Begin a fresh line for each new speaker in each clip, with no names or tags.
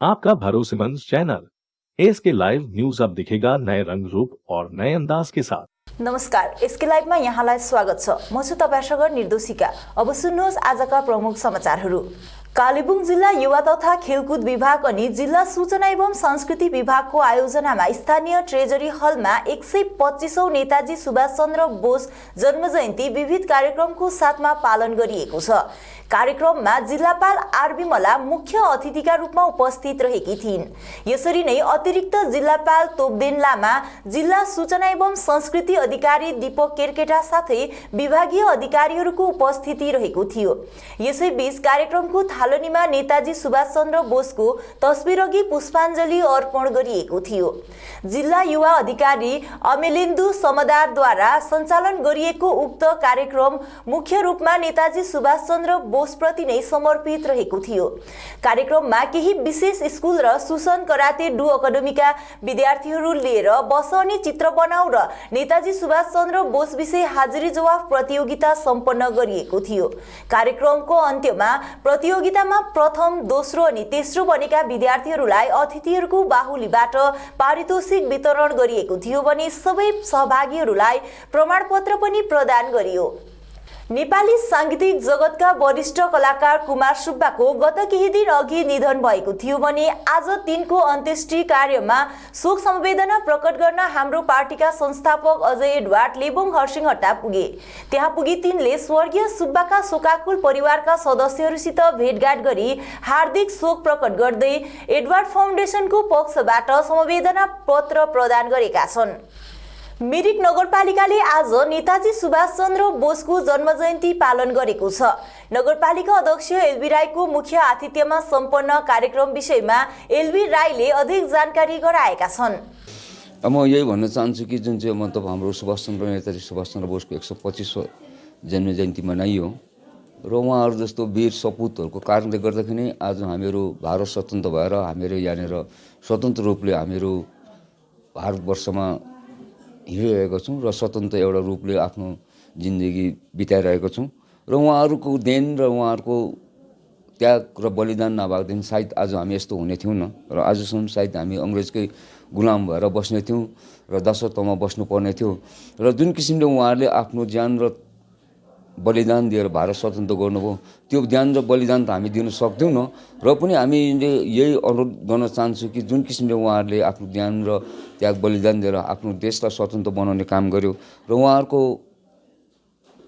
आपका भरोसेमंद channel SK live news अब दिखेगा नए रंग रूप और नए अंदाज के साथ।
नमस्कार, एसके लाइभमा यहाँलाई स्वागत छ। म छु तपाईसँग निर्दोषिका। अब सुन्नुहोस् आजका प्रमुख समाचारहरू। कालेबुङ जिल्ला युवा तथा खेलकुद विभाग अनि जिल्ला सूचना एवं संस्कृति विभागको आयोजनामा स्थानीय ट्रेजरी हलमा 125औं नेताजी सुभाष चन्द्र बोस जन्मजयन्ती विविध कार्यक्रमको साथमा पालन गरिएको छ। कार्यक्रममा जिल्लापाल आर विमला मुख्य अतिथिका रूपमा उपस्थित रहेकी थिइन्। यसरी नै अतिरिक्त जिल्लापाल तोपदेन लामा, जिल्ला सूचना एवं संस्कृति अधिकारी दीपक केरकेटा साथै विभागीय अधिकारीहरूको उपस्थिति रहेको थियो। यसैबीच कार्यक्रमको थालनीमा नेताजी सुभाष चन्द्र बोसको तस्बिरअघि पुष्पाञ्जली अर्पण गरिएको थियो। जिल्ला युवा अधिकारी अमेलेन्दु समदारद्वारा सञ्चालन गरिएको उक्त कार्यक्रम मुख्य रूपमा नेताजी सुभाष चन्द्र बोसप्रति नै समर्पित रहेको थियो। कार्यक्रममा केही विशेष स्कुल र सुसन कराते डु अकादमीका विद्यार्थीहरू लिएर बस अनि चित्र बनाऊ र नेताजी सुभाष चन्द्र बोस विषय हाजिरी जवाफ प्रतियोगिता सम्पन्न गरिएको थियो। कार्यक्रमको अन्त्यमा प्रतियोगितामा प्रथम, दोस्रो अनि तेस्रो बनेका विद्यार्थीहरूलाई अतिथिहरूको बाहुलीबाट पारितोषिक वितरण गरिएको थियो भने सबै सहभागीहरूलाई प्रमाणपत्र पनि प्रदान गरियो। नेपाली सांगीतिक जगतका वरिष्ठ कलाकार कुमार सुब्बाको गत केही दिन अघि निधन भएको थियो भने आज तिनको अन्त्येष्टि कार्यमा शोक संवेदना प्रकट गर्न हाम्रो पार्टीका संस्थापक अजय एडवर्ड लेबोङ हर्सिङहट्टा पुगे। त्यहाँ पुगी तिनले स्वर्गीय सुब्बाका शोकाकुल परिवारका सदस्यहरूसित भेटघाट गरी हार्दिक शोक प्रकट गर्दै एडवर्ड फाउन्डेसनको पक्षबाट संवेदना पत्र प्रदान गरेका छन्। मिरिक नगरपालिकाले आज नेताजी सुभाष चन्द्र बोसको जन्मजयन्ती पालन गरेको छ। नगरपालिका अध्यक्ष एलबी राईको मुख्य आतिथ्यमा सम्पन्न कार्यक्रम विषयमा एलबी राईले अधिक जानकारी गराएका छन्।
म यही भन्न चाहन्छु कि जुन चाहिँ मतलब हाम्रो नेताजी सुभाष चन्द्र बोसको 125औं जन्मजयन्ती मनाइयो र उहाँहरू जस्तो वीर सपुतहरूको कारणले गर्दाखेरि नै आज हामीहरू भारत स्वतन्त्र भएर हामीहरू यहाँनिर स्वतन्त्र रूपले हामीहरू भारतवर्षमा हिँडिरहेका छौँ र स्वतन्त्र एउटा रूपले आफ्नो जिन्दगी बिताइरहेका छौँ र उहाँहरूको देन र उहाँहरूको त्याग र बलिदान नभएदेखि सायद आज हामी यस्तो हुने थियौँ न र आजसम्म सायद हामी अङ्ग्रेजकै गुलाम भएर बस्ने थियौँ र दासत्वमा बस्नुपर्ने थियो र जुन किसिमले उहाँहरूले आफ्नो ज्यान र बलिदान दिएर भारत स्वतन्त्र गर्नुभयो त्यो ज्यान र बलिदान त हामी दिन सक्दैनौँ र पनि हामीले यही अनुरोध गर्न चाहन्छु कि जुन किसिमले उहाँहरूले आफ्नो ज्यान र त्याग बलिदान दिएर आफ्नो देशलाई स्वतन्त्र बनाउने काम गर्यो र उहाँहरूको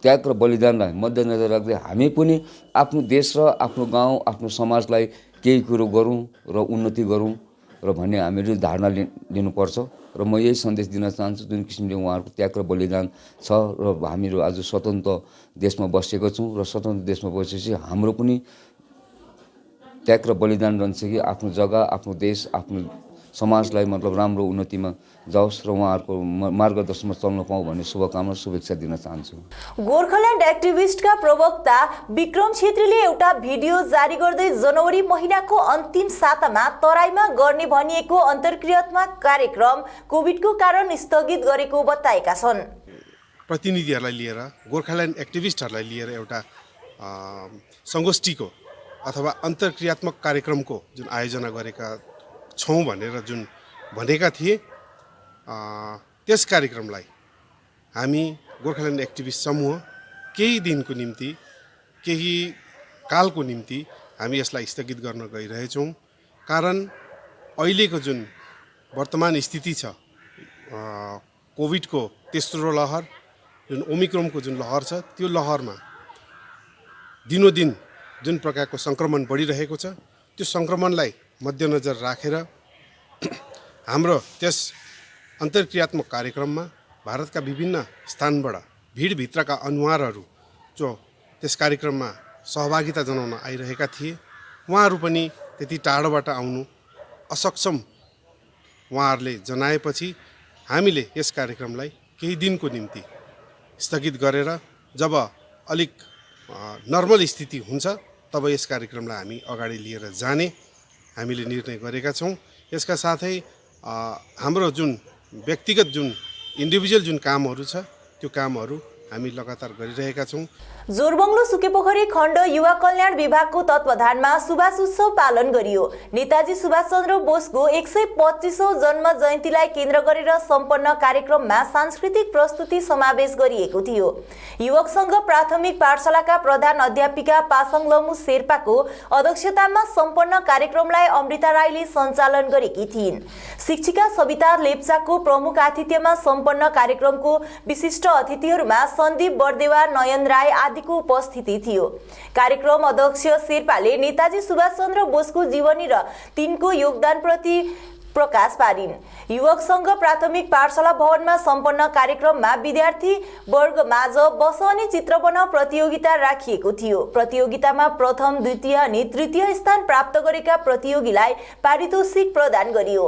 त्याग र बलिदानलाई मध्यनजर राख्दै हामी पनि आफ्नो देश र आफ्नो गाउँ आफ्नो समाजलाई केही कुरो गरौँ र उन्नति गरौँ र भन्ने हामीले धारणा लिनुपर्छ र म यही सन्देश दिन चाहन्छु। जुन किसिमले उहाँहरूको त्याग र बलिदान छ र हामीहरू आज स्वतन्त्र देशमा बसेको छौँ र स्वतन्त्र देशमा बसेपछि हाम्रो पनि त्याग र बलिदान रहन्छ कि आफ्नो जग्गा, आफ्नो देश, आफ्नो समाजलाई मतलब राम्रो उन्नतिमा जाओस् र उहाँहरूको मार्गदर्शनमा चल्न पाऊँ भन्ने शुभकामना शुभेच्छा दिन चाहन्छु।
गोर्खाल्यान्ड एक्टिभिस्टका प्रवक्ता विक्रम छेत्रीले एउटा भिडियो जारी गर्दै जनवरी महिनाको अन्तिम सातामा तराईमा गर्ने भनिएको अन्तर्क्रियात्मक कार्यक्रम कोभिडको कारण स्थगित गरेको बताएका छन्।
प्रतिनिधिहरूलाई लिएर गोर्खाल्यान्ड एक्टिभिस्टहरूलाई लिएर एउटा संगोष्ठीको अथवा अन्तर्क्रियात्मक कार्यक्रमको जुन आयोजना गरेका छौँ भनेर जुन भनेका थिए त्यस कार्यक्रमलाई हामी गोर्खाल्यान्ड एक्टिभिस्ट समूह केही दिनको निम्ति, केही कालको निम्ति हामी यसलाई स्थगित गर्न गइरहेछौँ। कारण अहिलेको जुन वर्तमान स्थिति छ, कोभिडको तेस्रो लहर, जुन ओमिक्रोनको जुन लहर छ, त्यो लहरमा दिनोदिन जुन प्रकारको सङ्क्रमण बढिरहेको छ, त्यो सङ्क्रमणलाई मध्यनजर राखेर हाम्रो त्यस अन्तर्क्रियात्मक कार्यक्रममा भारतका विभिन्न स्थानबाट भिडभित्रका अनुहारहरू जो त्यस कार्यक्रममा सहभागिता जनाउन आइरहेका थिए, उहाँहरू पनि त्यति टाढोबाट आउनु असक्षम उहाँहरूले जनाएपछि हामीले यस कार्यक्रमलाई केही दिनको निम्ति स्थगित गरेर जब अलिक नर्मल स्थिति हुन्छ तब यस कार्यक्रमलाई हामी अगाडि लिएर जाने हामीले निर्णय गरेका छौँ। यसका साथै हाम्रो जुन व्यक्तिगत जुन इन्डिभिजुअल जुन कामहरू छ त्यो कामहरू हामी लगातार गरिरहेका छौँ।
जोरबङ्लो सुकेपोखरी खण्ड युवा कल्याण विभागको तत्वावधानमा सुभाष उत्सव पालन गरियो। नेताजी सुभाष चन्द्र बोसको 125औं जन्म जयन्तीलाई केन्द्र गरेर सम्पन्न कार्यक्रममा सांस्कृतिक प्रस्तुति समावेश गरिएको थियो। युवक संघ प्राथमिक पाठशालाका प्रधान अध्यापिका पासङ लमु शेर्पाको अध्यक्षतामा सम्पन्न कार्यक्रमलाई अमृता राईले सञ्चालन गरेकी थिइन्। शिक्षिका सविता लेप्चाको प्रमुख आतिथ्यमा सम्पन्न कार्यक्रमको विशिष्ट अतिथिहरूमा सन्दीप बर्देवा, नयन राई आदिको उपस्थिति थियो। कार्यक्रम अध्यक्ष शेर्पाले नेताजी सुभाष चन्द्र बोसको जीवनी र तिनको योगदानप्रति प्रकाश पारिन्। युवक संघ प्राथमिक पाठशाला भवनमा सम्पन्न कार्यक्रममा विद्यार्थी वर्गमाझ बस अनि चित्र बनाऊ प्रतियोगिता राखिएको थियो। प्रतियोगितामा प्रथम, द्वितीय अनि तृतीय स्थान प्राप्त गरेका प्रतियोगीलाई पारितोषिक प्रदान गरियो।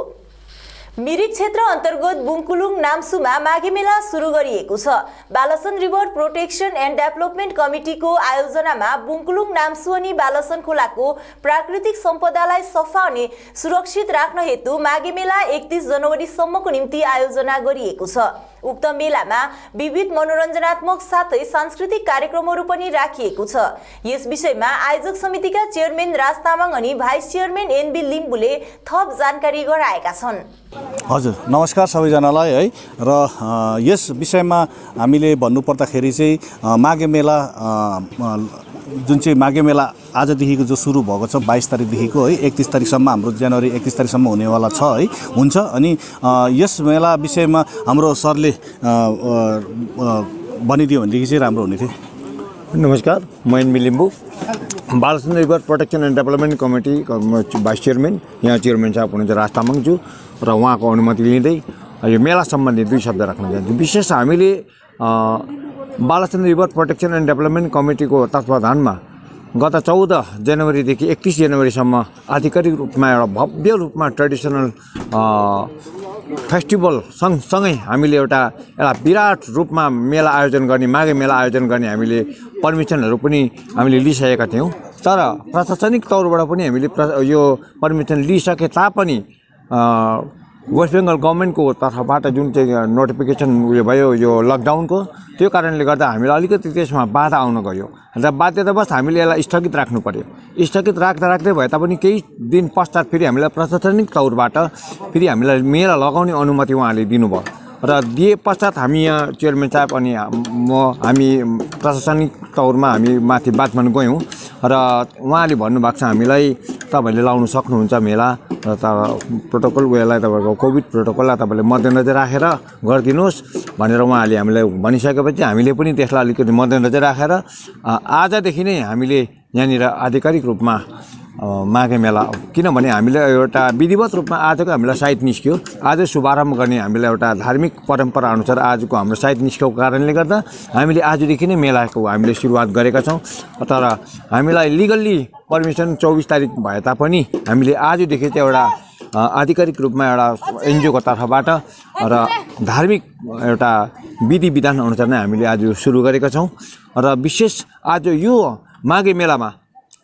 मिरिक क्षेत्र अन्तर्गत बुङकुलुङ नाम्सुमा माघे मेला सुरु गरिएको छ। बालसन river protection and development कमिटीको आयोजनामा Bungkulung Namsu अनि बालसन खोलाको प्राकृतिक सम्पदालाई सफा अनि सुरक्षित राख्न हेतु माघे मेला 31 जनवरीसम्मको निम्ति आयोजना गरिएको छ। उक्त मेलामा विविध मनोरञ्जनात्मक साथै सांस्कृतिक कार्यक्रमहरू पनि राखिएको छ। यस विषयमा आयोजक समितिका चेयरम्यान राज तामाङ अनि भाइस चेयरम्यान एनबी लिम्बुले थप जानकारी गराएका छन्।
हजुर, नमस्कार सबैजनालाई है। र यस विषयमा हामीले भन्नुपर्दाखेरि चाहिँ माघे मेला जुन चाहिँ माघे मेला आजदेखिको जो सुरु भएको छ 22 तारिकदेखिको है 31 तारिकसम्म, हाम्रो जनवरी 31 तारिकसम्म हुनेवाला छ है, हुन्छ। अनि यस मेला विषयमा हाम्रो सरले भनिदियो भनेदेखि चाहिँ राम्रो हुने थियो।
नमस्कार, म NB Limbu, Balason river protection and development committee vice chairman. यहाँ चेयरम्यान साहब हुनुहुन्छ राज तामाङज्यू, र उहाँको अनुमति लिँदै यो मेला सम्बन्धी 2 शब्द राख्न चाहन्छु। विशेष हामीले बालसन रिभर प्रोटेक्सन एन्ड डेभलपमेन्ट कमिटीको तत्वावधानमा गत 14 जनवरीदेखि 31 जनवरीसम्म आधिकारिक रूपमा एउटा भव्य रूपमा ट्रेडिसनल फेस्टिभल सँगसँगै हामीले एउटा विराट रूपमा मेला आयोजन गर्ने, माघे मेला आयोजन गर्ने हामीले पर्मिसनहरू पनि हामीले लिइसकेका थियौँ। तर प्रशासनिक तौरबाट पनि हामीले यो पर्मिसन लिइसके तापनि वेस्ट बेङ्गल गभर्मेन्टको तर्फबाट जुन चाहिँ नोटिफिकेसन उयो भयो यो लकडाउनको, त्यो कारणले गर्दा हामीलाई अलिकति त्यसमा बाधा आउन गयो र बाध्यतावश हामीले यसलाई स्थगित राख्नु पर्यो। स्थगित राख्दै भए तापनि केही दिन पश्चात फेरि हामीलाई प्रशासनिक तौरबाट फेरि हामीलाई मेला लगाउने अनुमति उहाँले दिनुभयो र दिए पश्चात हामी यहाँ चेयरम्यान साहब अनि हामी प्रशासनिक तौरमा हामी माथि बात गर्न गयौँ र उहाँले भन्नुभएको छ हामीलाई तपाईँहरूले लाउनु सक्नुहुन्छ मेला र प्रोटोकल उयोलाई तपाईँको कोभिड प्रोटोकललाई तपाईँले मध्यनजर राखेर गरिदिनुहोस् भनेर उहाँले हामीलाई भनिसकेपछि हामीले पनि त्यसलाई अलिकति मध्यनजर राखेर आजदेखि नै हामीले यहाँनिर आधिकारिक रूपमा माघे मेला, किनभने हामीले एउटा विधिवत रूपमा आजको हामीलाई साइट निस्क्यो, आज शुभारम्भ गर्ने हामीलाई एउटा धार्मिक परम्परा अनुसार आजको हाम्रो साइट निस्केको कारणले गर्दा हामीले आजदेखि नै मेलाको हामीले सुरुवात गरेका छौँ। तर हामीलाई लिगल्ली पर्मिसन 24 तारिक भए तापनि हामीले आजदेखि चाहिँ एउटा आधिकारिक रूपमा एउटा एनजिओको तर्फबाट र धार्मिक एउटा विधि विधान अनुसार नै हामीले आज सुरु गरेका छौँ। र विशेष आज यो माघे मेलामा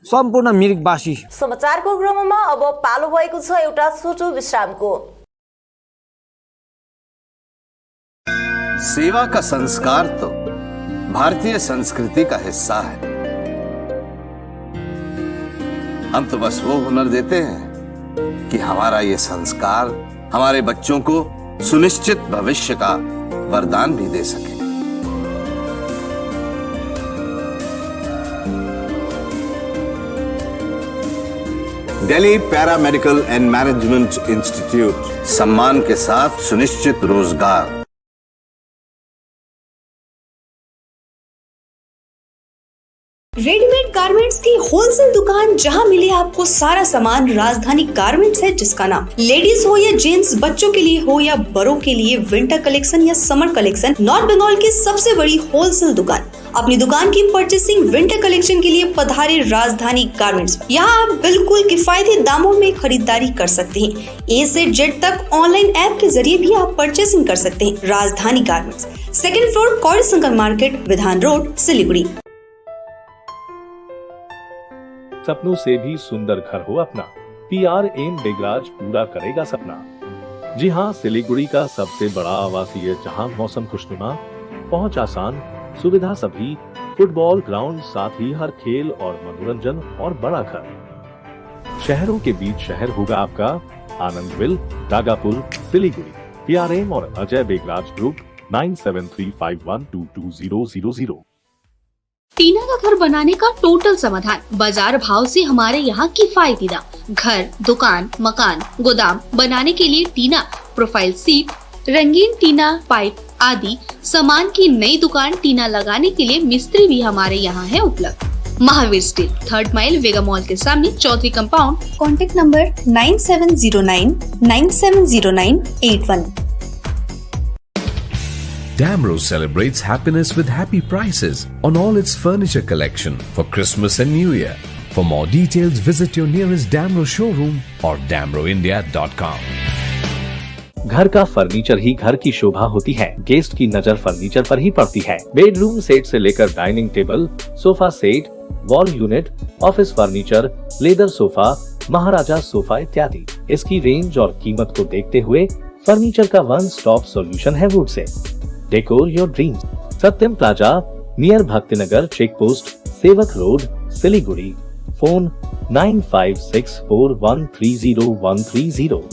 सम्पूर्ण मिरिकवासी।
समाचारको क्रममा अब पालो भएको छ एउटा छोटो विश्रामको।
सेवा का संस्कार तो भारतीय संस्कृति का हिस्सा है। हम तो बस वो हुनर देते हैं कि हमारा ये संस्कार हमारे बच्चों को सुनिश्चित भविष्य का वरदान भी दे सके। Delhi paramedical and management institute, सम्मान के साथ सुनिश्चित रोजगार।
रेडीमेड गारमेंट्स की होलसेल दुकान जहां मिले आपको सारा सामान राजधानी गारमेंट्स है, जिसका नाम लेडीज हो या जेंट्स, बच्चों के लिए हो या बड़ों के लिए विंटर कलेक्शन या समर कलेक्शन, नॉर्थ बंगाल की सबसे बड़ी होलसेल दुकान। अपनी दुकान की परचेसिंग विंटर कलेक्शन के लिए पधारे राजधानी गारमेंट्स। यहाँ आप बिल्कुल किफायती दामों में खरीदारी कर सकते हैं। ए से जेड तक ऑनलाइन ऐप के जरिए भी आप परचेसिंग कर सकते हैं। राजधानी गारमेंट्स, 2nd फ्लोर, कौड़ी शंकर मार्केट, विधान रोड, सिलीगुड़ी।
सपनों से भी सुंदर घर हो अपना, PRN बेगराज पूरा करेगा सपना। जी हाँ, सिलीगुड़ी का सबसे बड़ा आवासीय, जहाँ मौसम खुशनुमा, पहुंच आसान, सुविधा सभी, फुटबॉल ग्राउंड, साथ ही हर खेल और मनोरंजन और बड़ा घर। शहरों के बीच शहर होगा आपका आनंदविल, रागापुर, सिलीगुड़ी। PRM और अजय बेगराज ग्रुप 9735122000।
टीना का घर बनाने का टोटल समाधान, बाजार भाव से हमारे यहाँ किफायती दाम। घर, दुकान, मकान, गोदाम बनाने के लिए टीना, प्रोफाइल सीट, रंगीन टीना, पाइप आदि सामान की नई दुकान टीना लगाने के लिए मिस्त्री भी हमारे यहाँ है उपलब्ध। Mahavir steel, 3rd mile, Vega mall के सामने, Chaudhary compound.
Contact number 9709970981।
Damro celebrates happiness with happy prices on all its furniture collection for Christmas and New Year. For more details, visit your nearest Damro showroom or damroindia.com.
घर का furniture ही घर की शोभा होती है। Guest की नजर furniture पर ही पड़ती है। Bedroom set से लेकर dining table, sofa set, wall unit, office furniture, leather sofa, Maharaja sofa इत्यादि। इसकी रेंज और कीमत को देखते हुए फर्नीचर का वन स्टॉप सॉल्यूशन है वुड से। Decor your dreams. Satyam plaza, near Bhaktinagar check post, Sevoke road, Siliguri. Phone 9564130130।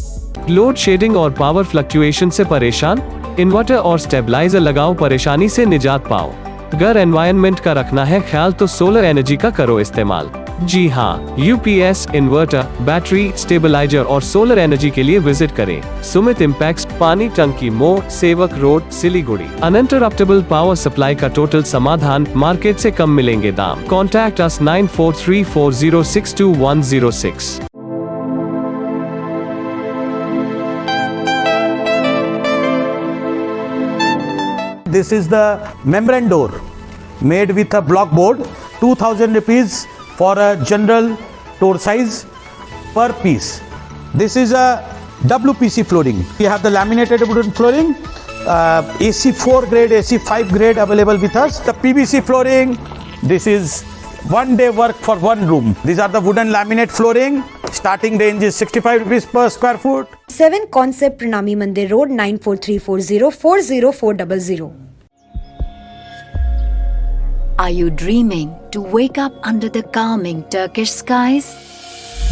Load shedding और पावर फ्लक्चुएशन से परेशान? इन्वर्टर और स्टेबलाइजर लगाओ, परेशानी से निजात पाओ। घर एनवायरनमेंट का रखना है ख्याल तो सोलर एनर्जी का करो इस्तेमाल। जी हाँ, यूपीएस, इन्वर्टर, बैटरी, स्टेबलाइजर और सोलर एनर्जी के लिए विजिट करें सुमित इम्पैक्ट, पानी टंकी मोड़, सेवक road, Siliguri. Uninterruptible power supply का टोटल समाधान, मार्केट से कम मिलेंगे दाम। Contact us 9434062106।
This is the membrane door made with a block board, 2000 rupees for a general door size per piece. This is a WPC flooring. We have the laminated wooden flooring, AC4 grade, AC5 grade available with us. The PVC flooring, this is one day work for one room. These are the wooden laminate flooring. Starting range is 65 rupees per square foot.
7 Concept Pranami Mandir Road 9434040400.
Are you dreaming to wake up under the calming Turkish skies?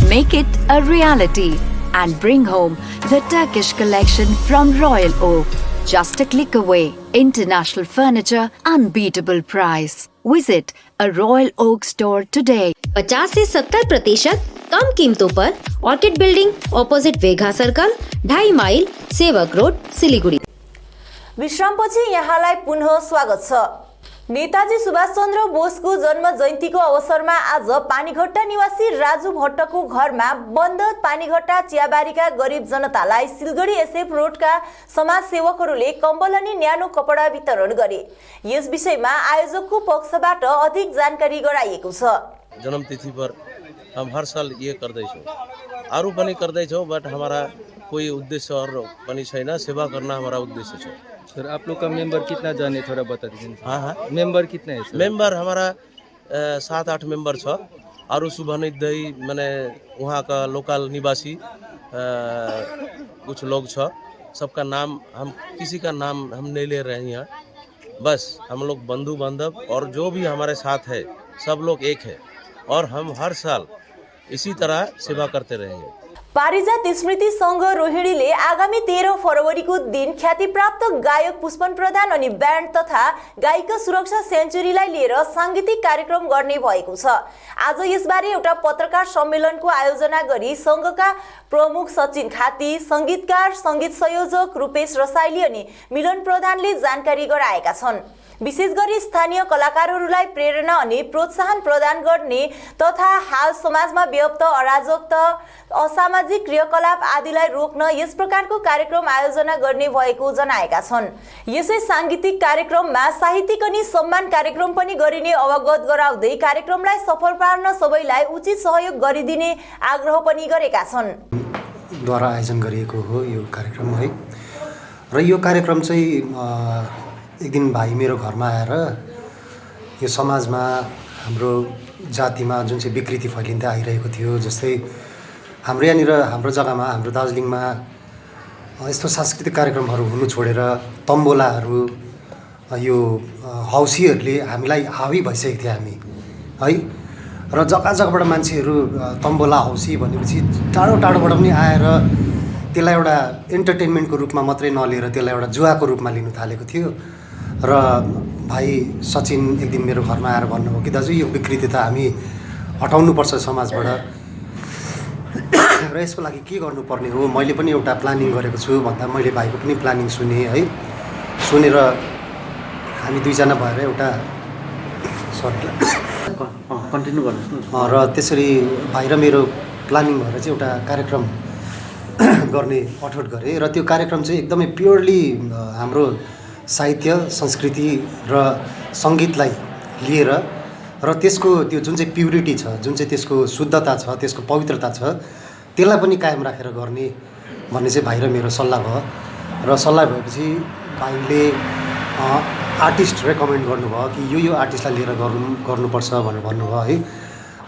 Make it a reality and bring home the Turkish collection from Royal Oak. Just a click away. International furniture, unbeatable price. Visit a Royal Oak store today.
50 से 70% कम कीमतों पर orchid building, opposite वेगा circle, 2.5 mile, सेवक road, Siliguri.
विश्रामपछि यहाँलाई पुनः स्वागत छ। नेताजी सुभाष चन्द्र बोसको जन्म जयन्तीको अवसरमा आज पानीघट्टा निवासी राजु भट्टको घरमा बन्द पानीघट्टा चियाबारीका गरिब जनतालाई सिलगढी एसएफ रोडका समाजसेवकहरूले कम्बल अनि न्यानो कपडा वितरण गरे। यस विषयमा आयोजकको पक्षबाट अधिक जानकारी गराइएको छ।
जन्मतिथि पर हम हर साल ये करदैछौँ, अरू पनि करदैछौँ, बट हमारा कोई उद्देश्य और पनि छैन, सेवा करना हमारा उद्देश्य छ।
सर, आप लोग का मेंबर कितना जाने थोड़ा बता दीजिए।
हाँ,
मेंबर कितना है सर?
मेंबर हमारा 7-8 मेंबर छ। अरू शुभनिधि मैंने वहाँ का लोकल निवासी कुछ लोग छ, सबका नाम हम किसी का नाम हम नहीं ले रहे हैं। बस हम लोग बंधु बांधव और जो भी हमारे साथ है सब लोग एक है और हम हर साल इसी तरह सेवा करते रहेंगे।
पारिजात स्मृति संघ रोहिणीले आगामी 13 फरवरीको दिन ख्यातिप्राप्त गायक पुष्पन प्रधान अनि ब्यान्ड तथा गायिका सुरक्षा सेन्चुरीलाई लिएर सांगीतिक कार्यक्रम गर्ने भएको छ। आज यसबारे एउटा पत्रकार सम्मेलनको आयोजना गरी संघका प्रमुख सचिन खाती, संगीतकार, संगीत संयोजक रूपेश रसाइली अनि मिलन प्रधानले जानकारी गराएका छन्। विशेष गरी स्थानीय कलाकारहरूलाई प्रेरणा अनि प्रोत्साहन प्रदान गर्ने तथा हाल समाजमा व्याप्त अराजकता, असामाजिक क्रियाकलाप आदिलाई रोक्न यस प्रकारको कार्यक्रम आयोजना गर्ने भएको जनाएका छन्। यसै सांगीतिक कार्यक्रममा साहित्यिक अनि सम्मान कार्यक्रम पनि गरिने अवगत गराउँदै कार्यक्रमलाई सफल पार्न सबैलाई उचित सहयोग गरिदिने आग्रह पनि गरेका छन्।
द्वारा आयोजन गरिएको हो यो कार्यक्रम है, र यो कार्यक्रम चाहिँ एक दिन भाइ मेरो घरमा आएर यो समाजमा हाम्रो जातिमा जुन चाहिँ विकृति फैलिँदै आइरहेको थियो, जस्तै हाम्रो यहाँनिर हाम्रो जग्गामा हाम्रो दार्जिलिङमा यस्तो सांस्कृतिक कार्यक्रमहरू हुनु छोडेर तम्बोलाहरू यो हौसीहरूले हामीलाई हावी भइसकेको थियो हामी है। र जग्गा जग्गाबाट मान्छेहरू तम्बोला हौसी भनेपछि टाढो टाढोबाट पनि आएर त्यसलाई एउटा इन्टरटेनमेन्टको रूपमा मात्रै नलिएर त्यसलाई एउटा जुवाको रूपमा लिनु थालेको थियो। र भाइ सचिन एक दिन मेरो घरमा आएर भन्नुभयो कि दाजु यो विकृति त हामी हटाउनुपर्छ समाजबाट र यसको लागि के गर्नुपर्ने हो, मैले पनि एउटा प्लानिङ गरेको छु भन्दा मैले भाइको पनि प्लानिङ सुनेँ है। सुनेर हामी दुईजना भएर एउटा
कन्टिन्यू गर्नु
र त्यसरी भाइ र मेरो प्लानिङ भएर चाहिँ एउटा कार्यक्रम गर्ने अठोट गरेँ। र त्यो कार्यक्रम चाहिँ एकदमै प्योरली हाम्रो साहित्य संस्कृति र सङ्गीतलाई लिएर र त्यसको त्यो जुन चाहिँ प्युरिटी छ, जुन चाहिँ त्यसको शुद्धता छ, त्यसको पवित्रता छ, त्यसलाई पनि कायम राखेर गर्ने भन्ने चाहिँ भाइ र मेरो सल्लाह भयो। र सल्लाह भएपछि भाइले आर्टिस्ट रेकमेन्ड गर्नुभयो कि यो आर्टिस्टलाई लिएर गर्नुपर्छ भनेर भन्नुभयो है।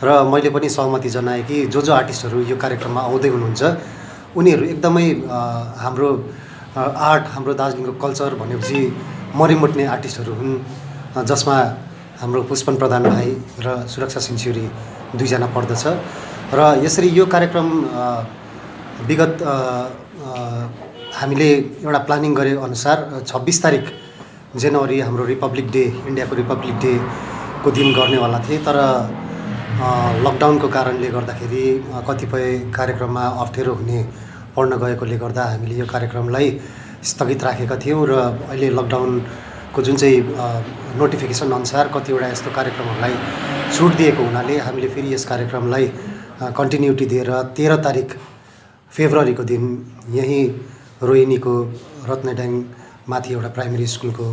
र मैले पनि सहमति जनाएँ कि जो आर्टिस्टहरू यो कार्यक्रममा आउँदै हुनुहुन्छ उनीहरू एकदमै हाम्रो आर्ट, हाम्रो दार्जिलिङको कल्चर भनेपछि मरिमुट्ने आर्टिस्टहरू हुन्, जसमा हाम्रो पुष्पन प्रधान भाइ र सुरक्षा सिंहछिरी दुईजना पर्दछ। र यसरी यो कार्यक्रम विगत हामीले एउटा प्लानिङ गरे अनुसार 26 तारिक जनवरी हाम्रो रिपब्लिक डे, इन्डियाको रिपब्लिक डेको दिन गर्नेवाला थिए। तर लकडाउनको कारणले गर्दाखेरि कतिपय कार्यक्रममा अप्ठ्यारो हुने पर्न गएकोले गर्दा हामीले यो कार्यक्रमलाई स्थगित राखेका थियौँ। र अहिले लकडाउनको जुन चाहिँ नोटिफिकेसन अनुसार कतिवटा यस्तो कार्यक्रमहरूलाई छुट दिएको हुनाले हामीले फेरि यस कार्यक्रमलाई कन्टिन्युटी दिएर 13 तारिक फेब्रुअरीको दिन यहीँ रोहिणीको रत्नड्याङ माथि एउटा प्राइमेरी स्कुलको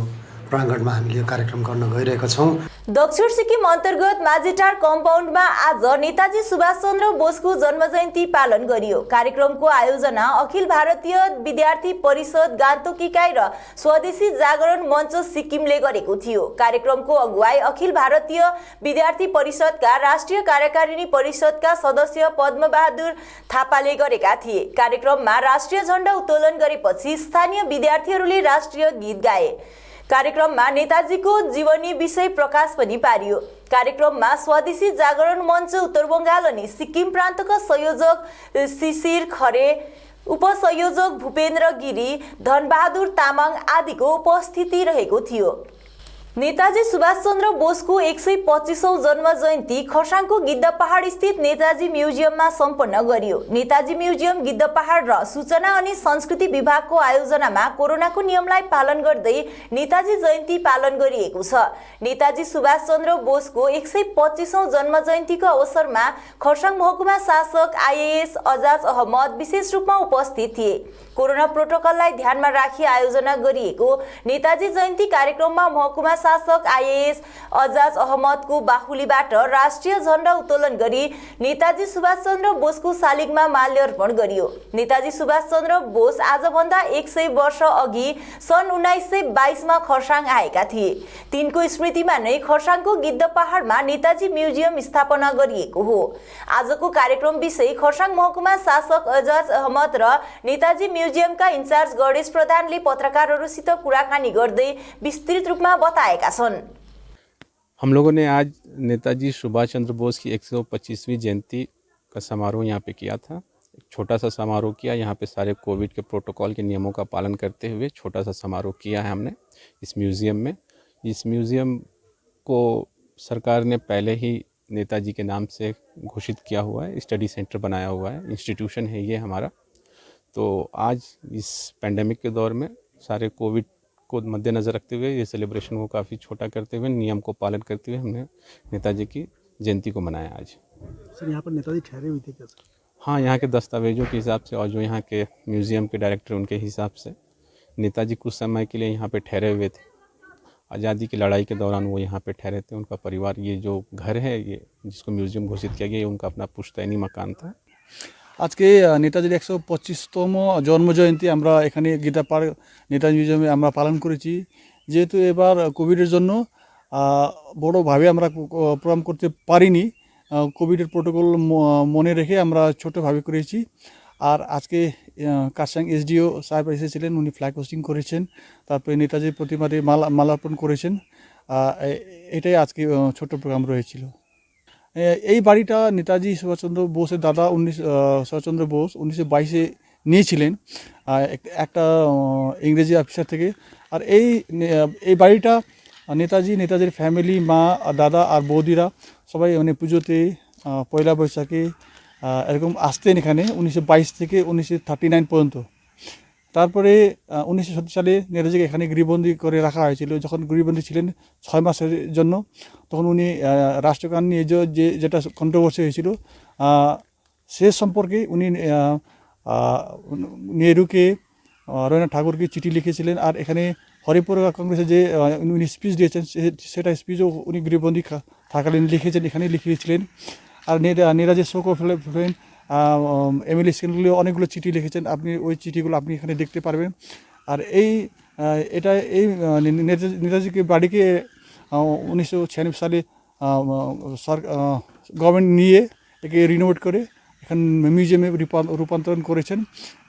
प्राङ्गणमा हामीले यो कार्यक्रम गर्न गइरहेका छौँ।
दक्षिण सिक्किम अन्तर्गत माझीटार कम्पाउन्डमा आज नेताजी सुभाष चन्द्र बोसको जन्मजयन्ती पालन गरियो। कार्यक्रमको आयोजना अखिल भारतीय विद्यार्थी परिषद गान्तोक इकाइ र स्वदेशी जागरण मञ्च सिक्किमले गरेको थियो। कार्यक्रमको अगुवाई अखिल भारतीय विद्यार्थी परिषदका राष्ट्रिय कार्यकारिणी परिषदका सदस्य पद्मबहादुर थापाले गरेका थिए। कार्यक्रममा राष्ट्रिय झण्डा उत्तोलन गरेपछि स्थानीय विद्यार्थीहरूले राष्ट्रिय गीत गाए। कार्यक्रममा नेताजीको जीवनी विषय प्रकाश पनि पारियो। कार्यक्रममा स्वदेशी जागरण मञ्च उत्तर बङ्गाल अनि सिक्किम प्रान्तका संयोजक शिशिर खरे, उपसंयोजक भूपेन्द्र गिरी, धनबहादुर तामाङ आदिको उपस्थिति रहेको थियो। नेताजी सुभाष चन्द्र बोसको 125औं जन्म जयन्ती खरसाङको गिद्धपहाड स्थित नेताजी म्युजियममा सम्पन्न गरियो। नेताजी म्युजियम गिद्धपहाड र सूचना अनि संस्कृति विभागको आयोजनामा कोरोनाको नियमलाई पालन गर्दै नेताजी जयन्ती पालन गरिएको छ। नेताजी सुभाष चन्द्र बोसको 125औं जन्म जयन्तीको अवसरमा खरसाङ महकुमा शासक आइएएस अजाज अहमद विशेष रूपमा उपस्थित थिए। कोरोना प्रोटोकललाई ध्यानमा राखी आयोजना गरिएको नेताजी जयन्ती कार्यक्रममा महकुमा शासक आइएएस अजाज अहमदको बाहुलीबाट राष्ट्रिय झण्डा उत्तोलन गरी नेताजी सुभाष चन्द्र बोसको शालिगमा माल्यार्पण गरियो। नेताजी सुभाष चन्द्र बोस आजभन्दा 100 वर्ष अघि सन् 1922 मा खरसाङ आएका थिए। तिनको स्मृतिमा नै खरसाङको गिद्धपहाडमा नेताजी म्युजियम स्थापना गरिएको हो। आजको कार्यक्रम विषय खरसाङ महकुमा शासक अजाज अहमद र नेताजी म्युजियमका इन्चार्ज गणेश प्रधानले पत्रकारहरूसित कुराकानी गर्दै विस्तृत रूपमा बताएका छन्।
हम लोगों ने आज नेताजी सुभाष चंद्र बोस की 125वीं जयंती का समारोह यहाँ पे किया था। एक छोटा सा समारोह किया, यहाँ पे सारे कोविड के प्रोटोकॉल के नियमों का पालन करते हुए छोटा सा समारोह किया है हमने इस म्यूज़ियम में। इस म्यूज़ियम को सरकार ने पहले ही नेताजी के नाम से घोषित किया हुआ है, स्टडी सेंटर बनाया हुआ है, इंस्टीट्यूशन है ये हमारा। तो आज इस पेंडेमिक के दौर में सारे कोविड को मद्देनज़र रखते हुए ये सेलिब्रेशन को काफ़ी छोटा करते हुए, नियम को पालन करते हुए हमने नेताजी की जयंती को मनाया आज।
सर, यहाँ पर नेताजी ठहरे हुए थे क्या सर?
हाँ, यहाँ के दस्तावेजों के हिसाब से और जो यहाँ के म्यूज़ियम के डायरेक्टर उनके हिसाब से नेताजी कुछ समय के लिए यहाँ पे ठहरे हुए थे। आज़ादी की लड़ाई के दौरान वो यहाँ पे ठहरे थे। उनका परिवार, ये जो घर है ये जिसको म्यूज़ियम घोषित किया गया, ये उनका अपना पुश्तैनी मकान था।
আজকে নেতাজির 125তম জন্মজয়ন্তী আমরা এখানে গীতাপাড় নেতাজি মিউজিয়ামে আমরা পালন করেছি। যেহেতু এবার কোভিডের জন্য বড়োভাবে আমরা প্রোগ্রাম করতে পারিনি, কোভিডের প্রোটোকল মনে রেখে আমরা ছোটোভাবে করেছি।
আর আজকে কারসাং এসডিও সাহেব এসেছিলেন, উনি ফ্ল্যাগ হোস্টিং করেছেন, তারপরে নেতাজির প্রতিমাতে মালার্পণ করেছেন। এটাই আজকে ছোট্ট প্রোগ্রাম রয়েছিল। এই বাড়িটা নেতাজি সুভাষচন্দ্র বোসের দাদা সুভাষচন্দ্র বোস 1922-এ নিয়েছিলেন একটা ইংরেজি অফিসার থেকে। আর এই বাড়িটা নেতাজির ফ্যামিলি, মা, দাদা আর বৌদিরা সবাই মানে পুজোতে, পয়লা বৈশাখে এরকম আসতেন এখানে 1922 থেকে 1939 পর্যন্ত। তারপরে 1970 সালে নেতাজিকে এখানে গৃহবন্দী করে রাখা হয়েছিল। যখন গৃহবন্দী ছিলেন 6 মাসের জন্য, তখন উনি রাষ্ট্রগান নিয়ে যেটা কন্ট্রোভার্সি হয়েছিল সে সম্পর্কে উনি নেহরুকে, রবীন্দ্রনাথ ঠাকুরকে চিঠি লিখেছিলেন। আর এখানে হরিপুর কংগ্রেসে যে উনি স্পিচ দিয়েছেন সেটা স্পিচও উনি গৃহবন্দী থাকালীন লিখেছেন, এখানে লিখিয়েছিলেন। আর নেতাজির শোক ফ্রেন্ড এমএলএ স্ক্যানগুলো অনেকগুলো চিঠি লিখেছেন, আপনি ওই চিঠিগুলো আপনি এখানে দেখতে পারবেন। আর এই নেতাজিকে বাড়িকে 1996 সালে গভর্নমেন্ট নিয়ে একে রিনোভেট করে এখন মিউজিয়ামে রূপান্তরণ করেছেন।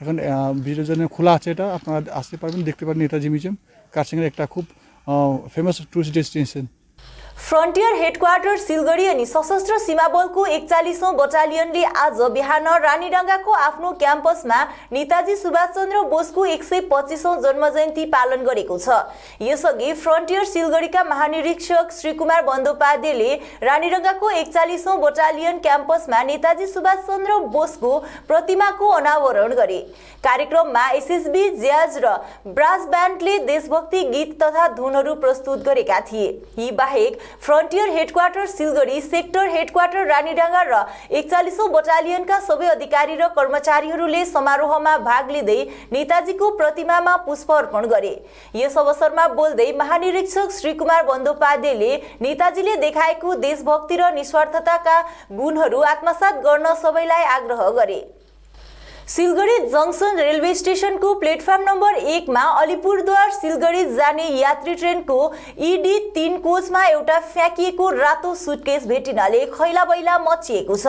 এখন ভিড়ের জন্য খোলা আছে, এটা আপনারা আসতে পারবেন, দেখতে পারবেন নেতাজি মিউজিয়াম। কারসাংয়ের একটা খুব famous tourist destination.
Frontier headquarter Siliguri अनि सशस्त्र सीमा बलको 41औं बटालियनले आज बिहान रानीडंगाको आफ्नो क्याम्पसमा नेताजी सुभाषचन्द्र बोसको 125औं जन्मजयन्ती पालन गरेको छ। यसअघि फ्रन्टियर सिलगढीका महानिरीक्षक श्री कुमार बन्दोपाध्यायले रानीडंगाको 41औं बटालियन क्याम्पसमा नेताजी सुभाषचन्द्र बोसको प्रतिमाको अनावरण गरे। कार्यक्रममा एसएसबी ज्याज र ब्रास ब्यान्डले देशभक्ति गीत तथा धुनहरू प्रस्तुत गरेका थिए। यी बाहेक frontier headquarter Siliguri, sector headquarter Ranidanga र 41औं बटालियनका सबै अधिकारी र कर्मचारीहरूले समारोहमा भाग लिँदै नेताजीको प्रतिमामा पुष्प अर्पण गरे। यस अवसरमा बोल्दै महानिरीक्षक श्री कुमार बन्दोपाध्यायले नेताजीले देखाएको देशभक्ति र निस्वार्थताका गुणहरू आत्मसात गर्न सबैलाई आग्रह गरे। सिलगढी जंक्सन रेलवे स्टेशनको प्लेटफर्म नम्बर 1 मा अलिपुरद्वार सिलगढी जाने यात्री ट्रेनको ईडी 3 कोचमा एउटा फ्याँकिएको रातो सुटकेस भेटिनाले खैलाबैला मचिएको छ।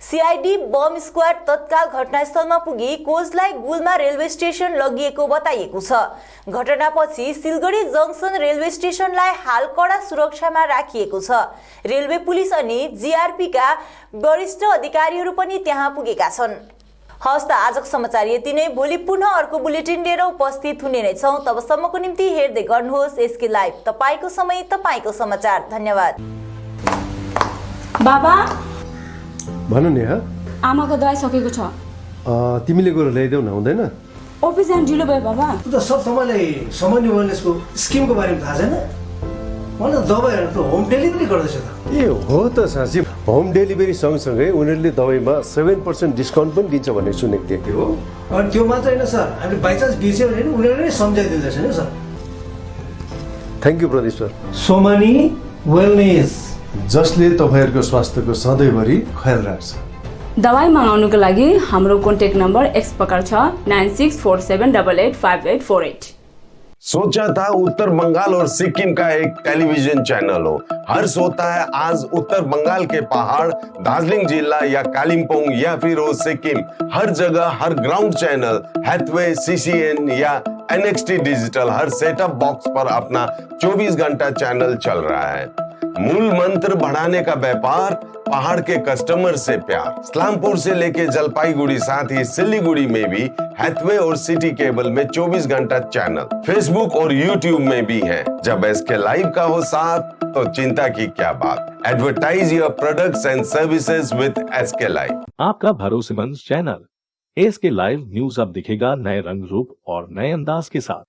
सीआईडी बम स्क्वाड तत्काल घटनास्थलमा पुगी कोचलाई गुल्मा रेलवे स्टेशन लगिएको बताइएको छ। घटनापछि सिलगढी जंक्सन रेलवे स्टेशनलाई हाल कडा सुरक्षामा राखिएको छ। रेलवे पुलिस अनि जीआरपीका वरिष्ठ अधिकारीहरू पनि त्यहाँ पुगेका छन्। हस्त आजको समाचार यति नै। भोलि पुनः अर्को बुलेटिन लिएर उपस्थित हुने नै छौं। तबसम्मको निम्ति हेर्दै गर्नुहोस् एसके लाइभ, तपाईको समय तपाईको समाचार। धन्यवाद।
बाबा
भन नि।
आमाको दबाई सकेको छ,
तिमीले गएर ल्याइदेऊ न, हुँदैन?
अफिस जान ढिलो भयो बाबा।
त सब तपाईलाई सामान्य वेलनेसको स्किमको बारेमा थाहा छैन? मलाई दबाईहरू त होम डेलिभरी गर्दैछ त।
ए हो त साँच्ची, होम डेलिभरी सँगसँगै उनीहरूले दबाईमा 7% डिस्काउन्ट पनि दिन्छ भन्ने सुनेको थिएँ।
हो, अनि त्यो मात्र होइन सर, हामीले बाइचान्स बिर्स्यो भने उनीहरूले नै सम्झाइदिँदैछ नि sir.
Thank you Pradeep sir.
Somani wellness,
जसले तपाईँहरूको स्वास्थ्यको सधैँभरि ख्याल राख्छ।
दबाई मगाउनुको लागि हाम्रो कन्ट्याक्ट नम्बर एक्स प्रकार छ 9647885848।
सोचा था उत्तर बंगाल और सिक्किम का एक टेलीविजन चैनल हो। हर्ष होता है आज उत्तर बंगाल के पहाड़, दार्जिलिंग जिला या कालिम्पोंग या फिर हो सिक्किम, हर जगह हर ग्राउंड चैनल हैथवे, सीसीएन या एनएक्सटी डिजिटल हर सेटअप बॉक्स पर अपना 24 घंटा चैनल चल रहा है। मूल मंत्र बढ़ाने का व्यापार, पहाड़ के कस्टमर से प्यार। इस्लामपुर से लेके जलपाईगुड़ी साथ ही सिलीगुड़ी में भी हैथवे और सिटी केबल में 24 घंटा चैनल, फेसबुक और यूट्यूब में भी है। जब एसके लाइव का हो साथ तो चिंता की क्या बात। Advertise your products and services with SK live.
आपका भरोसेमंद चैनल एसके लाइव न्यूज अब दिखेगा नए रंग रूप और नए अंदाज के साथ।